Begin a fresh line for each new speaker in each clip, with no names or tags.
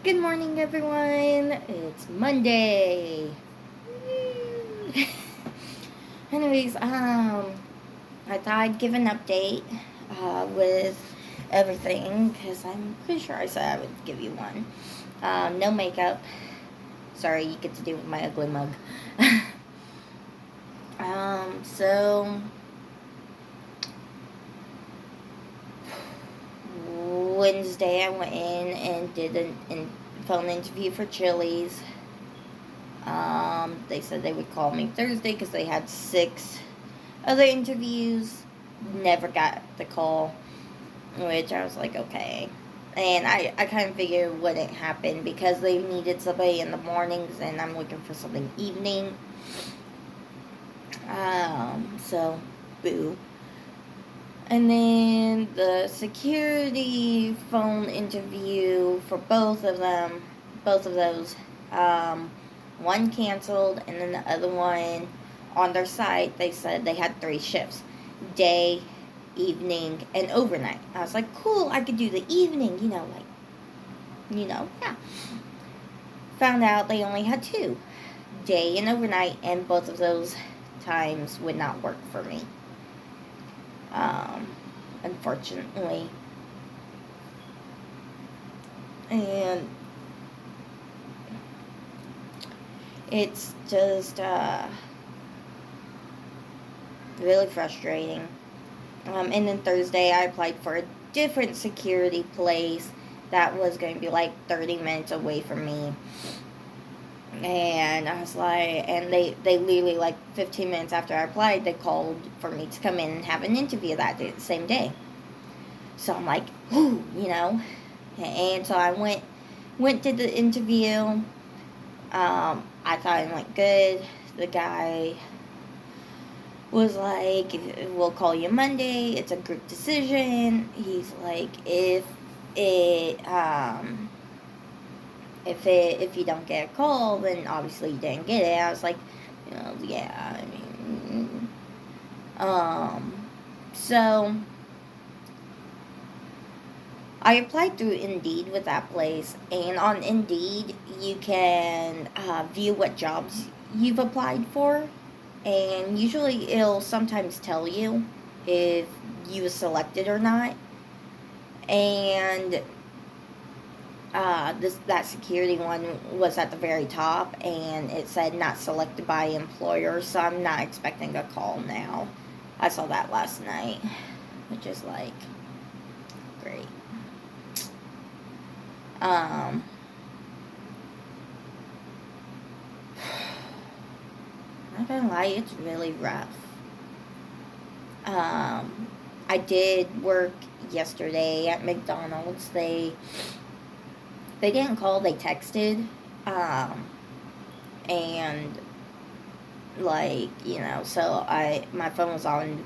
Good morning, everyone. It's Monday. Anyways, I thought I'd give an update with everything because I'm pretty sure I said I would give you one. No makeup. Sorry, you get to deal with my ugly mug. So Wednesday I went in and did a phone interview for Chili's. They said they would call me Thursday because they had 6 other interviews. Never got the call, which I was like, okay. And I kind of figured it wouldn't happen because they needed somebody in the mornings and I'm looking for something evening. So, boo. And then the security phone interview for both of them, both of those, um, one canceled, and then the other one on their site, they said they had 3 shifts: day, evening, and overnight. I was like, cool, I could do the evening, yeah. Found out they only had 2, day and overnight, and both of those times would not work for me. Um, Unfortunately. And it's just really frustrating. And then Thursday, I applied for a different security place that was going to be like 30 minutes away from me. And I was like, and they literally, like 15 minutes after I applied, they called for me to come in and have an interview that day, the same day. So I'm like, whoo, And so I went to the interview. I thought it went good. The guy was like, we'll call you Monday. It's a group decision. He's like, it, um, if you don't get a call, then obviously you didn't get it. I was like, yeah, I mean, so I applied through Indeed with that place, and on Indeed, you can view what jobs you've applied for, and usually it'll sometimes tell you if you were selected or not. And that security one was at the very top, and it said not selected by employer, so I'm not expecting a call now. I saw that last night, which is like great. Um, Not gonna lie, it's really rough. I did work yesterday at McDonald's. They didn't call, they texted, and like so my phone was on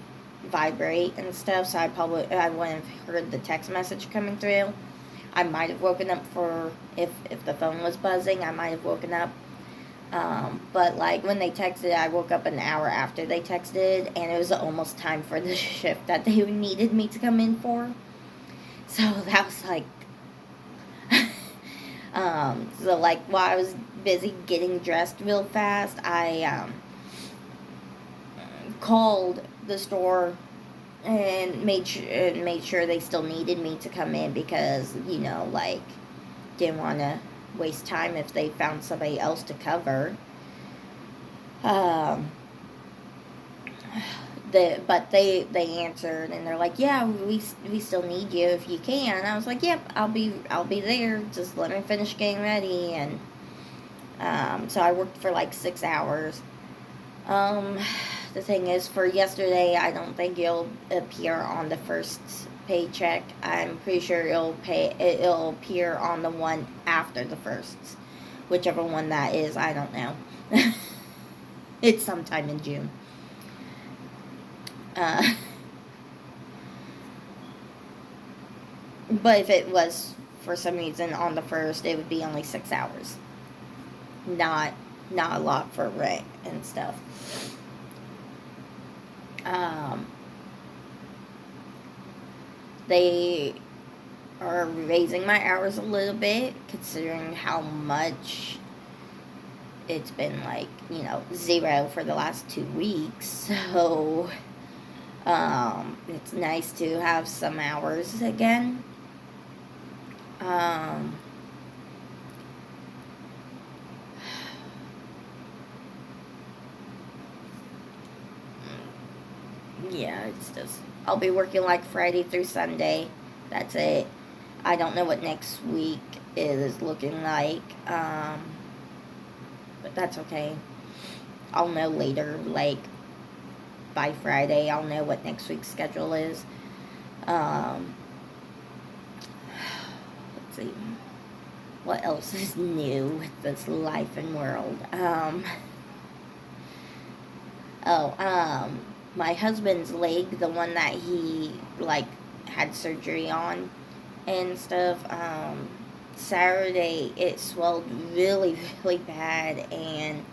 vibrate and stuff, so I wouldn't have heard the text message coming through. I might have woken up for if the phone was buzzing. I might have woken up. But like when they texted, I woke up an hour after they texted, and it was almost time for the shift that they needed me to come in for. So that was like, so like while I was busy getting dressed real fast, I called the store and made sure they still needed me to come in because like didn't want to waste time if they found somebody else to cover. Um, but they answered and they're like, yeah, we still need you if you can. And I was like, yep, I'll be there. Just let me finish getting ready. And so I worked for like 6 hours. Um, the thing is, for yesterday, I don't think it'll appear on the first paycheck. I'm pretty sure it'll appear on the one after the first, whichever one that is. I don't know. It's sometime in June. Uh, but if it was for some reason on the first, it would be only 6 hours. Not a lot for rent and stuff. Um, they are raising my hours a little bit, considering how much it's been like, 0 for the last 2 weeks. So, it's nice to have some hours again. Um, yeah, it's just, I'll be working like Friday through Sunday. That's it. I don't know what next week is looking like, but that's okay. I'll know later, like by Friday, I'll know what next week's schedule is. Let's see. What else is new with this life and world? My husband's leg, the one that he, like, had surgery on and stuff, Saturday it swelled really, really bad, and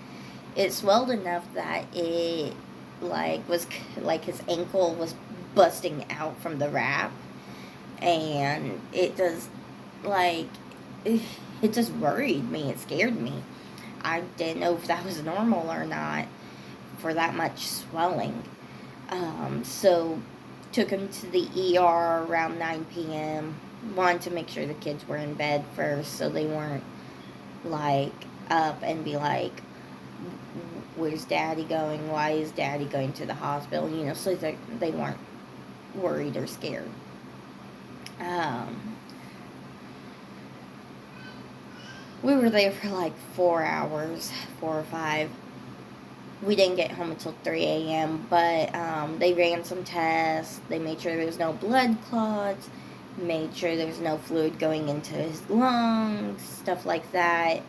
it swelled enough that it, like, was, like, his ankle was busting out from the wrap, and it just, like, it just worried me, it scared me. I didn't know if that was normal or not for that much swelling. So took him to the ER around 9 p.m. Wanted to make sure the kids were in bed first so they weren't, like, up and be like, where's daddy going? Why is daddy going to the hospital? So that they weren't worried or scared. We were there for like 4 hours, 4 or 5. We didn't get home until 3 a.m., but they ran some tests. They made sure there was no blood clots, made sure there was no fluid going into his lungs, stuff like that.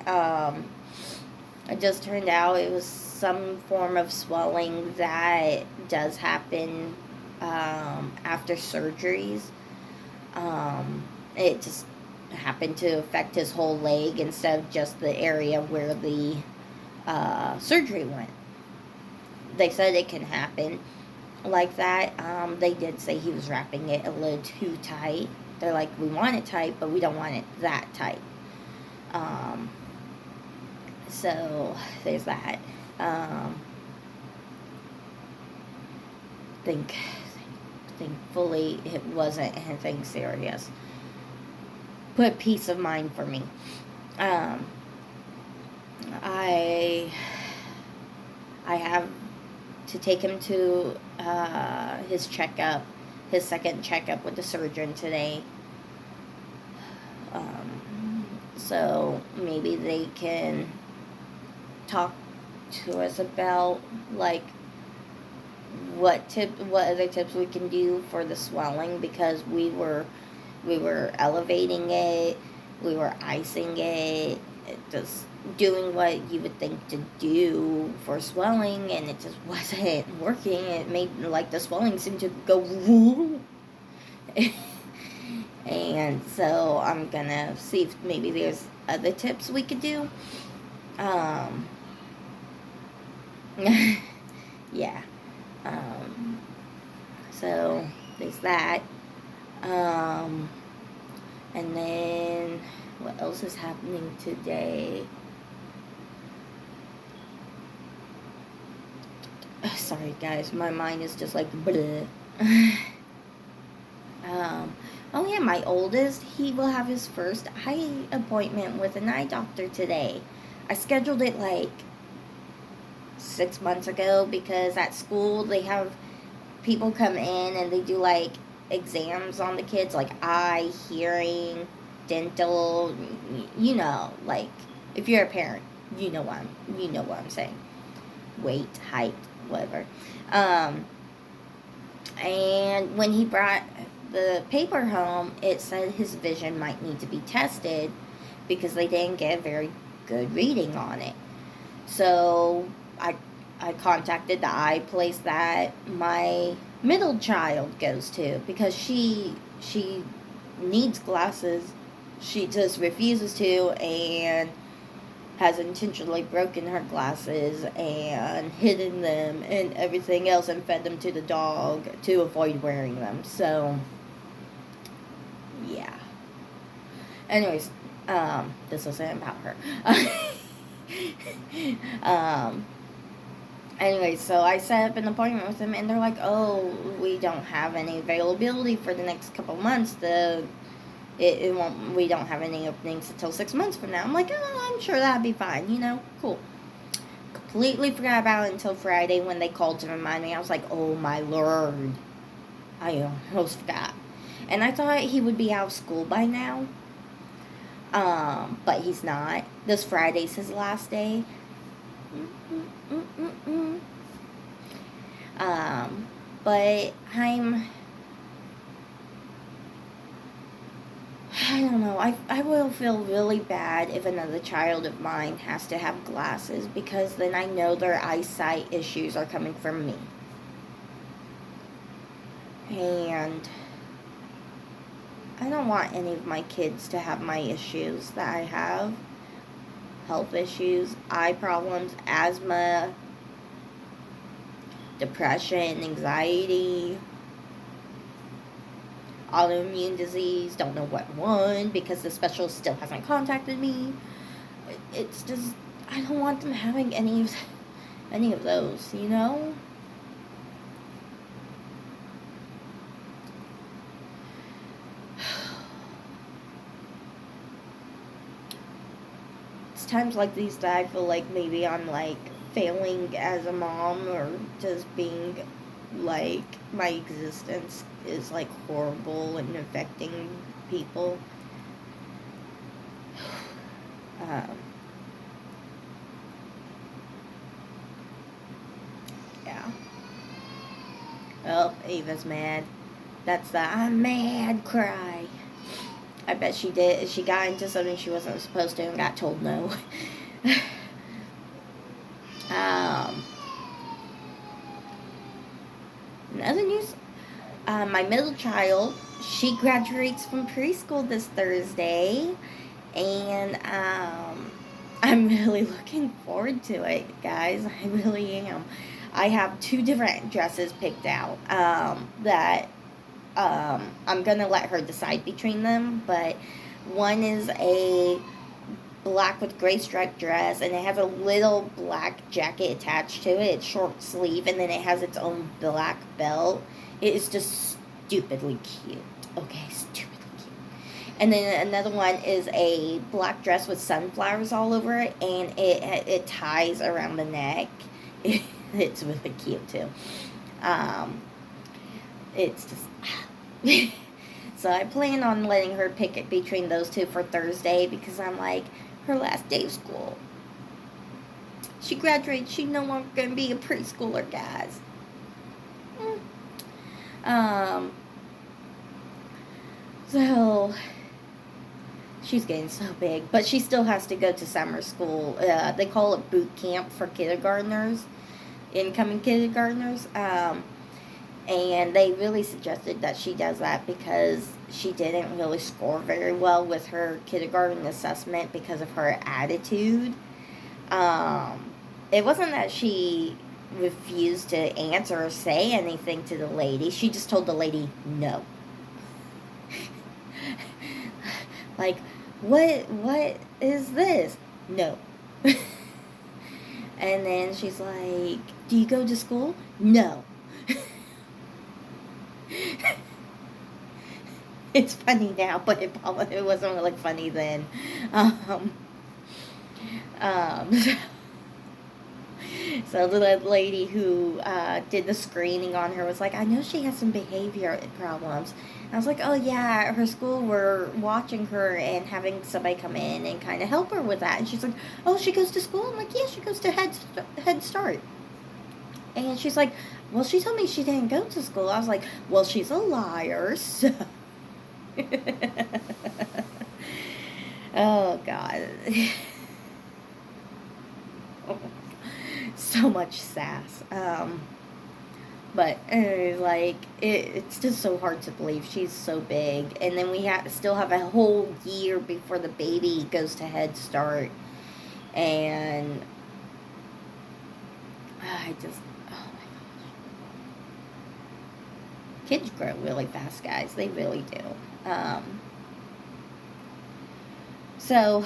It just turned out it was some form of swelling that does happen after surgeries. It just happened to affect his whole leg instead of just the area where the surgery went. They said it can happen like that. They did say he was wrapping it a little too tight. They're like, we want it tight, but we don't want it that tight. So there's that. Thankfully it wasn't anything serious. But peace of mind for me. I have to take him to his checkup, his second checkup with the surgeon today. So maybe they can talk to us about, like, what other tips we can do for the swelling, because we were elevating it, we were icing it, just doing what you would think to do for swelling, and it just wasn't working. It made, like, the swelling seem to go and so I'm gonna see if maybe there's other tips we could do. Yeah. So there's that. And then what else is happening today? Sorry guys, my mind is just like bleh. Oh yeah, my oldest, he will have his first eye appointment with an eye doctor today. I scheduled it like 6 months ago because at school they have people come in and they do like exams on the kids, like eye, hearing, dental, like, if you're a parent, you know what I'm saying. Weight, height, whatever. And when he brought the paper home, it said his vision might need to be tested because they didn't get a very good reading on it. So I contacted the eye place that my middle child goes to because she needs glasses. She just refuses to and has intentionally broken her glasses and hidden them and everything else and fed them to the dog to avoid wearing them. So, yeah. Anyways, this wasn't about her. um, Anyway, so I set up an appointment with them, and they're like, "Oh, we don't have any availability for the next couple months. It won't. We don't have any openings until 6 months from now." I'm like, "Oh, I'm sure that'd be fine. Cool." Completely forgot about it until Friday when they called to remind me. I was like, "Oh my lord, I almost forgot." And I thought he would be out of school by now. But he's not. This Friday's his last day. But I don't know. I will feel really bad if another child of mine has to have glasses, because then I know their eyesight issues are coming from me. And I don't want any of my kids to have my issues that I have. Health issues, eye problems, asthma, depression, anxiety, autoimmune disease, don't know what one, because the specialist still hasn't contacted me. It's just, I don't want them having any of those, It's times like these that I feel like maybe I'm like failing as a mom, or just being like my existence is like horrible and affecting people. Yeah. Oh, Ava's mad. That's the "I'm mad" cry. I bet she did. She got into something she wasn't supposed to and got told no. Another news. My middle child, she graduates from preschool this Thursday, and I'm really looking forward to it, guys. I really am. I have 2 different dresses picked out that I'm going to let her decide between them, but one is a black with gray striped dress, and it has a little black jacket attached to it. It's short sleeve, and then it has its own black belt. It is just stupidly cute. Okay, stupidly cute. And then another one is a black dress with sunflowers all over it, and it ties around the neck. It's really cute too. It's just so I plan on letting her pick it between those 2 for Thursday, because I'm like, her last day of school. She graduates. She's no longer going to be a preschooler, guys. So she's getting so big, but she still has to go to summer school. They call it boot camp for kindergartners, incoming kindergartners. And they really suggested that she does that because she didn't really score very well with her kindergarten assessment because of her attitude. It wasn't that she refused to answer or say anything to the lady. She just told the lady no. Like, what is this? No. And then she's like, do you go to school? No. It's funny now, but it wasn't really funny then. So the lady who did the screening on her was like, I know she has some behavior problems. And I was like, oh yeah, at her school we're watching her and having somebody come in and kind of help her with that. And she's like, oh, she goes to school? I'm like, yeah, she goes to Head Start. And she's like, well, she told me she didn't go to school. I was like, well, she's a liar, so. Oh, God. So much sass. But like, it's just so hard to believe she's so big. And then we still have a whole year before the baby goes to Head Start. And I just, oh my gosh. Kids grow really fast, guys. They really do. So,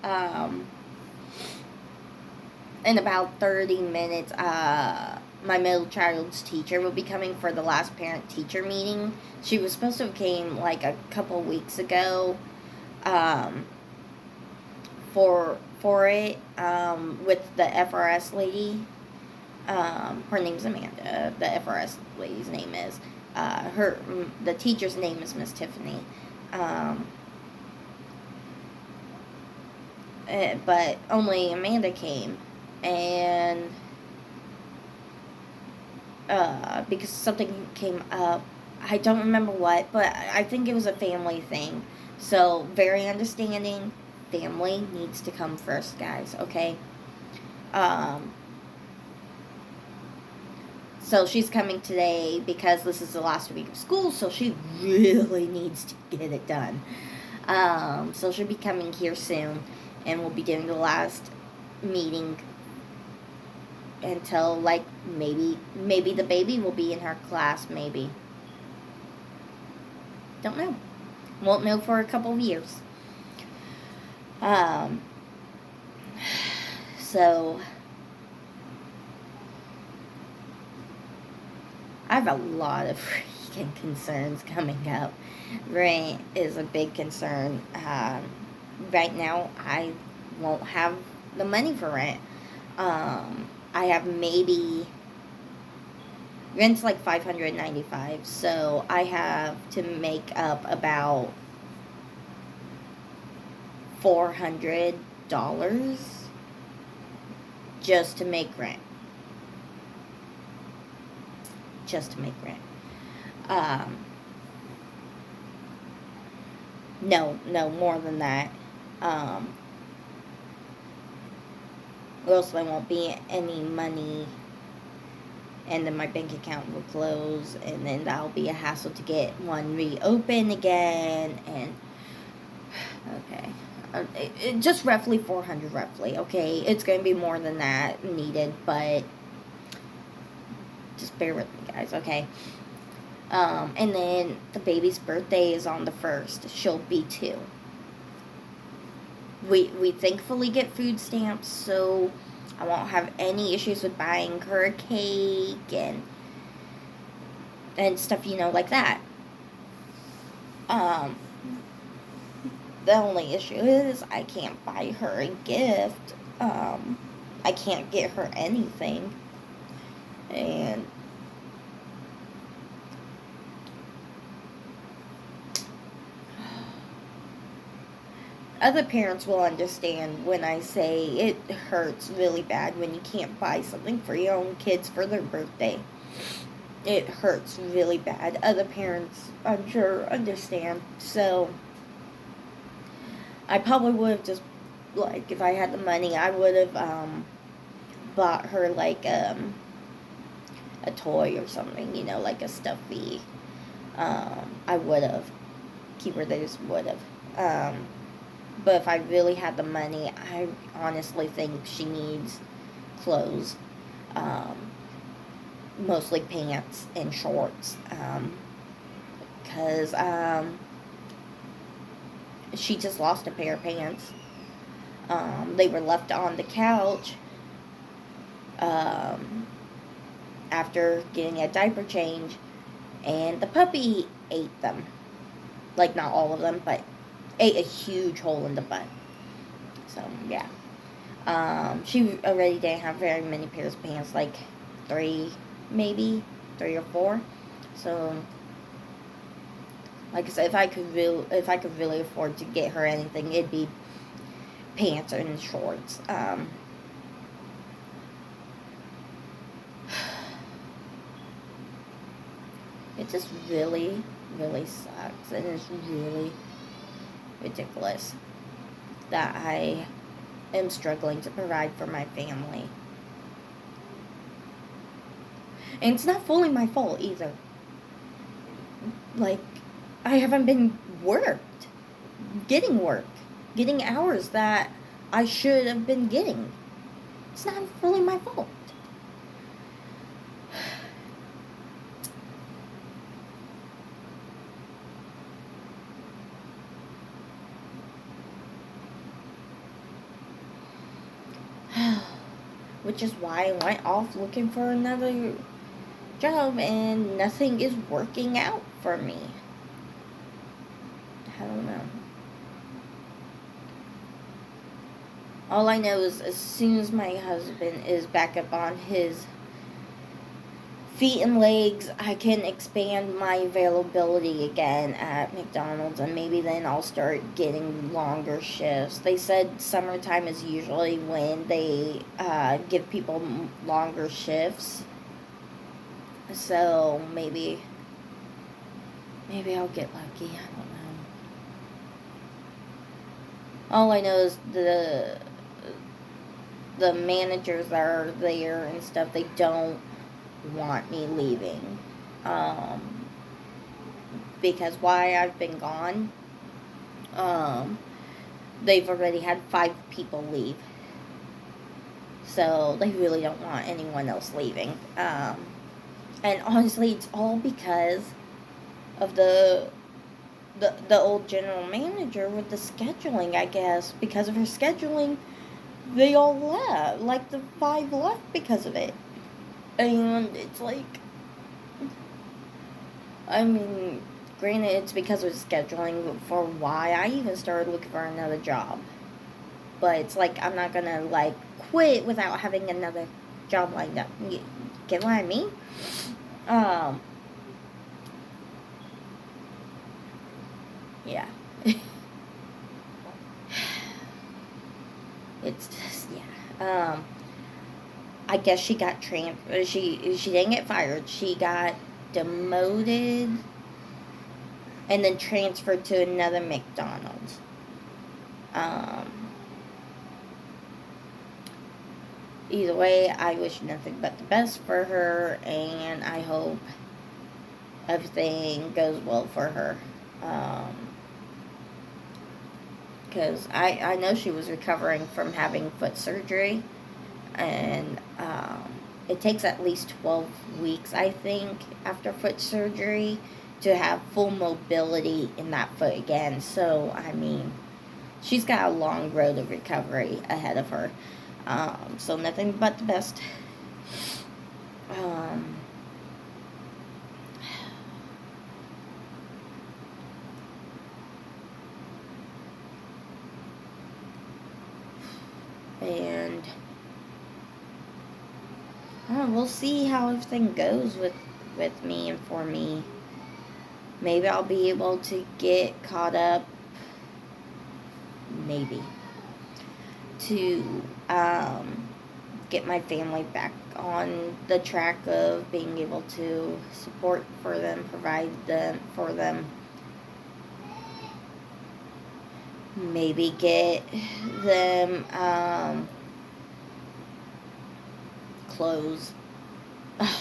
um, in about 30 minutes, my middle child's teacher will be coming for the last parent teacher meeting. She was supposed to have came like a couple weeks ago, um, for it, with the FRS lady. Her name's Amanda. The FRS lady's name is. The teacher's name is Miss Tiffany. Um, but only Amanda came, and because something came up, I don't remember what, but I think it was a family thing. So very understanding. Family needs to come first, guys. Okay. Um, So she's coming today because this is the last week of school, so she really needs to get it done. So she'll be coming here soon, and we'll be doing the last meeting until like maybe the baby will be in her class. Maybe, don't know. Won't know for a couple of years. Um, so I have a lot of freaking concerns coming up. Rent is a big concern. Right now, I won't have the money for rent. I have maybe rent's like $595, so I have to make up about $400 just to make rent. Just to make rent. No, more than that. Or else there won't be any money, and then my bank account will close, and then that'll be a hassle to get one reopened again. And okay, just roughly 400, roughly. Okay, it's going to be more than that needed, but just bear with me, guys. Okay. And then the baby's birthday is on the 1st. She'll be 2. We thankfully get food stamps, so I won't have any issues with buying her a cake and stuff, like that. The only issue is I can't buy her a gift. I can't get her anything. And other parents will understand when I say it hurts really bad when you can't buy something for your own kids for their birthday. It hurts really bad. Other parents, I'm sure, understand. So, I probably would have just, like, if I had the money, I would have bought her, like, a toy or something, like a stuffy. I would have. Keeper, they just would have. But if I really had the money, I honestly think she needs clothes. Mostly pants and shorts. Because she just lost a pair of pants. They were left on the couch after getting a diaper change, and the puppy ate them. Like, not all of them, but ate a huge hole in the butt. So, yeah. She already didn't have very many pairs of pants, like 3, maybe 3 or 4. So, like I said, if I could really afford to get her anything, it'd be pants and shorts. It just really, really sucks, and it's really ridiculous that I am struggling to provide for my family. And it's not fully my fault either. Like, I haven't been getting hours that I should have been getting. It's not fully my fault. which is why I went off looking for another job, and nothing is working out for me. I don't know. All I know is as soon as my husband is back up on his feet and legs, I can expand my availability again at McDonald's, and maybe then I'll start getting longer shifts. They said summertime is usually when they give people longer shifts, so maybe I'll get lucky. I don't know. All I know is the managers that are there and stuff, they don't want me leaving. Because why I've been gone, they've already had 5 people leave. So they really don't want anyone else leaving. And honestly, it's all because of the old general manager with the scheduling, I guess. Because of her scheduling, they all left. Like, the 5 left because of it. And it's like, I mean, granted, it's because of scheduling for why I even started looking for another job. But it's like, I'm not gonna, like, quit without having another job lined up. You get what I mean? Yeah. It's just, yeah. I guess she got she didn't get fired. She got demoted and then transferred to another McDonald's. Either way, I wish nothing but the best for her, and I hope everything goes well for her. Because I know she was recovering from having foot surgery, and it takes at least 12 weeks, I think, after foot surgery to have full mobility in that foot again. So, I mean, she's got a long road of recovery ahead of her. So nothing but the best. And we'll see how everything goes with me and for me. Maybe I'll be able to get caught up, maybe, to get my family back on the track of being able to support for them, provide for them. Maybe get them clothes.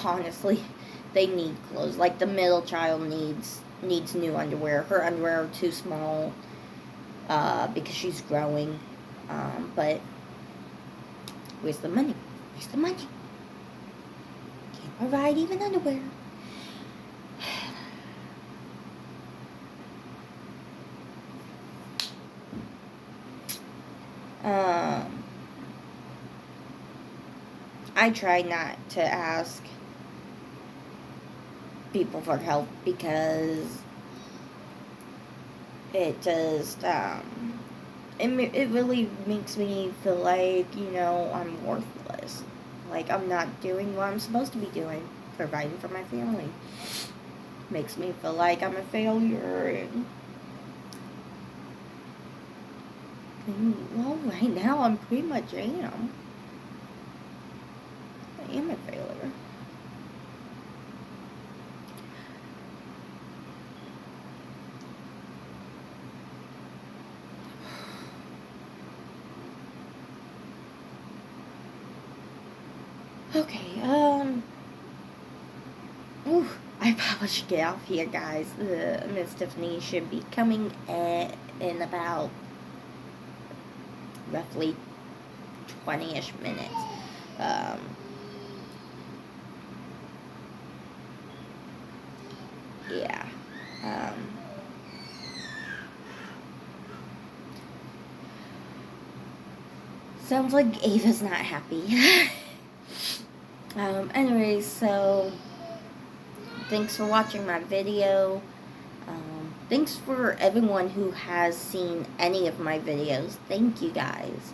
Honestly, they need clothes. Like, the middle child needs new underwear. Her underwear are too small because she's growing. But where's the money? Where's the money? Can't provide even underwear. I try not to ask people for help because it just, it really makes me feel like, I'm worthless. Like, I'm not doing what I'm supposed to be doing, providing for my family. Makes me feel like I'm a failure. Well, right now I'm pretty much am. I am a failure. Okay, I probably should get off here, guys. Miss Tiffany should be coming in about roughly 20-ish minutes. Yeah. Sounds like Ava's not happy. Anyways, so thanks for watching my video. Thanks for everyone who has seen any of my videos. Thank you guys.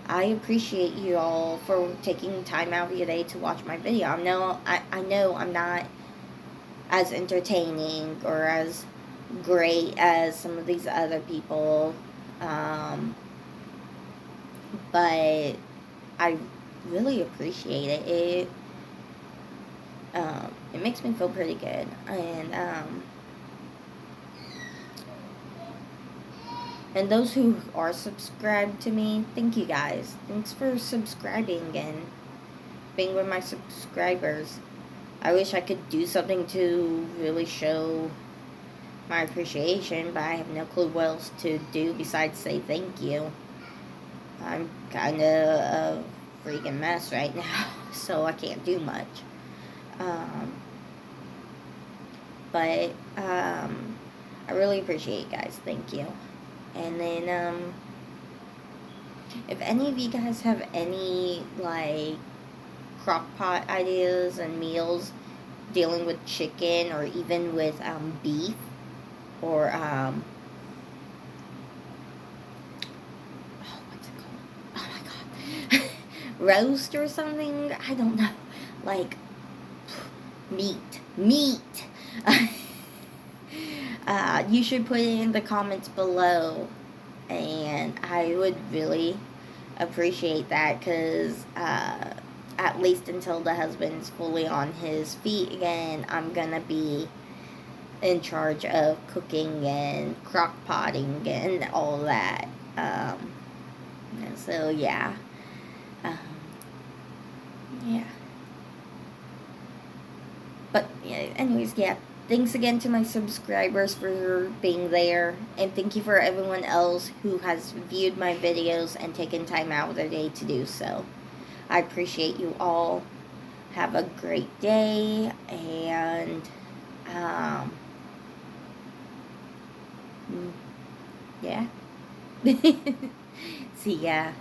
I appreciate you all for taking time out of your day to watch my video. I know I'm not as entertaining or as great as some of these other people, but I really appreciate it. It makes me feel pretty good, and those who are subscribed to me, thank you guys. Thanks for subscribing and being with my subscribers. I wish I could do something to really show my appreciation, but I have no clue what else to do besides say thank you. I'm kind of a freaking mess right now, so I can't do much. But I really appreciate you guys. Thank you. And then if any of you guys have any like crock pot ideas and meals dealing with chicken or even with beef or what's it called? Oh my god, roast or something. I don't know. Like meat. You should put it in the comments below, and I would really appreciate that because at least until the husband's fully on his feet again, I'm gonna be in charge of cooking and crock potting and all that. So yeah, um, yeah. But yeah, anyways, yeah. Thanks again to my subscribers for being there, and thank you for everyone else who has viewed my videos and taken time out of their day to do so. I appreciate you all. Have a great day, and yeah. See ya.